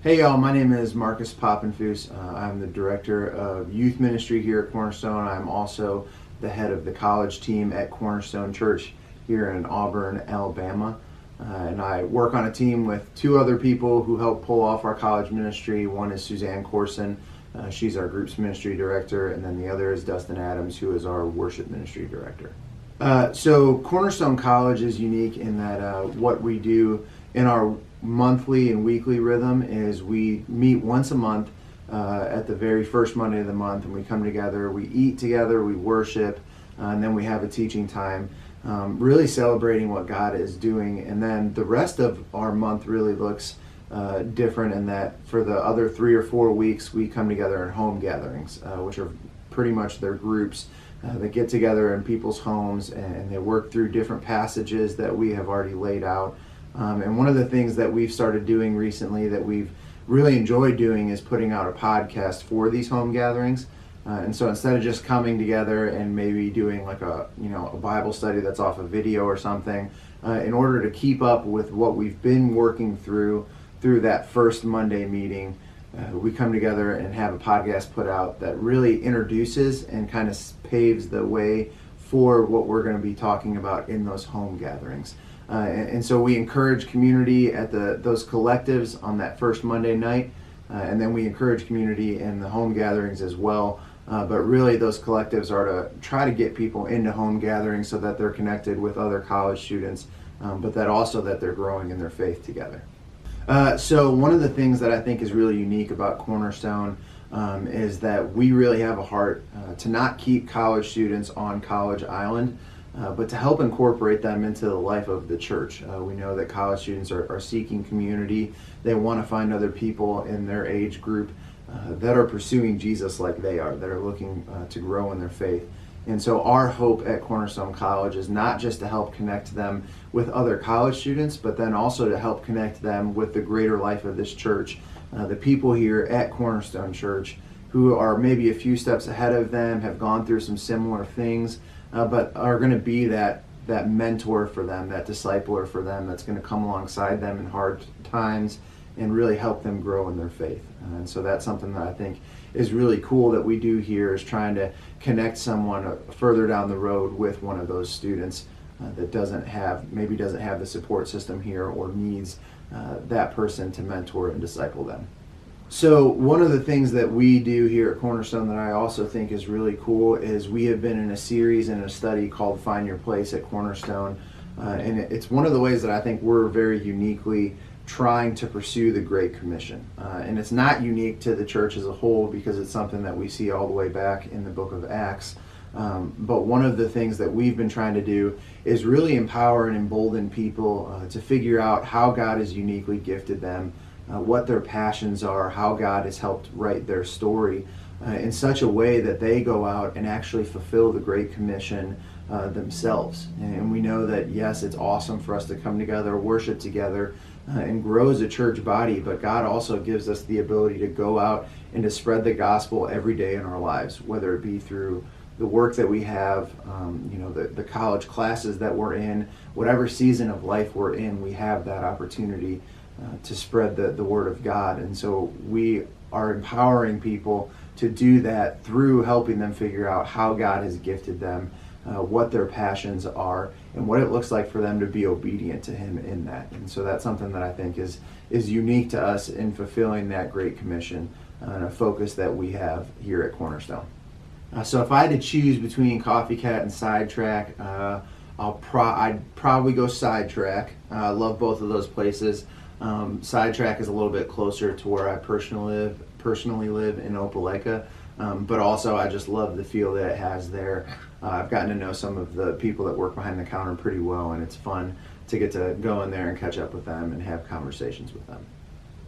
Hey y'all, my name is Marcus Popenfoose. I'm the director of youth ministry here at Cornerstone. I'm also the head of the college team at Cornerstone Church here in Auburn, Alabama. And I work on a team with two other people who help pull off our college ministry. One is Suzanne Corson. She's our group's ministry director, and then the other is Dustin Adams, who is our worship ministry director. So Cornerstone College is unique in that what we do in our monthly and weekly rhythm is we meet once a month at the very first Monday of the month, and we come together, we eat together, we worship, and then we have a teaching time, really celebrating what God is doing. And then the rest of our month really looks different in that for the other 3 or 4 weeks we come together in home gatherings, which are pretty much their groups that get together in people's homes, and they work through different passages that we have already laid out. And one of the things that we've started doing recently that we've really enjoyed doing is putting out a podcast for these home gatherings. And so instead of just coming together and maybe doing like a Bible study that's off a video or something, in order to keep up with what we've been working through that first Monday meeting, we come together and have a podcast put out that really introduces and kind of paves the way for what we're going to be talking about in those home gatherings. And so we encourage community at those collectives on that first Monday night, and then we encourage community in the home gatherings as well. But really those collectives are to try to get people into home gatherings so that they're connected with other college students, but that also that they're growing in their faith together. So one of the things that I think is really unique about Cornerstone is that we really have a heart to not keep college students on College Island, but to help incorporate them into the life of the church. We know that college students are seeking community. They want to find other people in their age group that are pursuing Jesus like they are, that are looking to grow in their faith. And so our hope at Cornerstone College is not just to help connect them with other college students, but then also to help connect them with the greater life of this church, the people here at Cornerstone Church who are maybe a few steps ahead of them, have gone through some similar things, but are going to be that mentor for them, that discipler for them, that's going to come alongside them in hard times and really help them grow in their faith. And so that's something that I think is really cool that we do here, is trying to connect someone further down the road with one of those students that doesn't have the support system here or needs that person to mentor and disciple them. So one of the things that we do here at Cornerstone that I also think is really cool is we have been in a series and a study called Find Your Place at Cornerstone. And it's one of the ways that I think we're very uniquely trying to pursue the Great Commission. And it's not unique to the church as a whole because it's something that we see all the way back in the book of Acts. But one of the things that we've been trying to do is really empower and embolden people to figure out how God has uniquely gifted them, what their passions are, how God has helped write their story in such a way that they go out and actually fulfill the Great Commission themselves. And we know that, yes, it's awesome for us to come together, worship together, and grow as a church body, but God also gives us the ability to go out and to spread the gospel every day in our lives, whether it be through the work that we have, the college classes that we're in, whatever season of life we're in, we have that opportunity to spread the word of God. And so we are empowering people to do that through helping them figure out how God has gifted them, what their passions are, and what it looks like for them to be obedient to Him in that. And so that's something that I think is unique to us in fulfilling that Great Commission and a focus that we have here at Cornerstone. So if I had to choose between Coffee Cat and Sidetrack, I'd probably go Sidetrack. I love both of those places. Sidetrack is a little bit closer to where I personally live in Opelika, but also I just love the feel that it has there. I've gotten to know some of the people that work behind the counter pretty well, and it's fun to get to go in there and catch up with them and have conversations with them.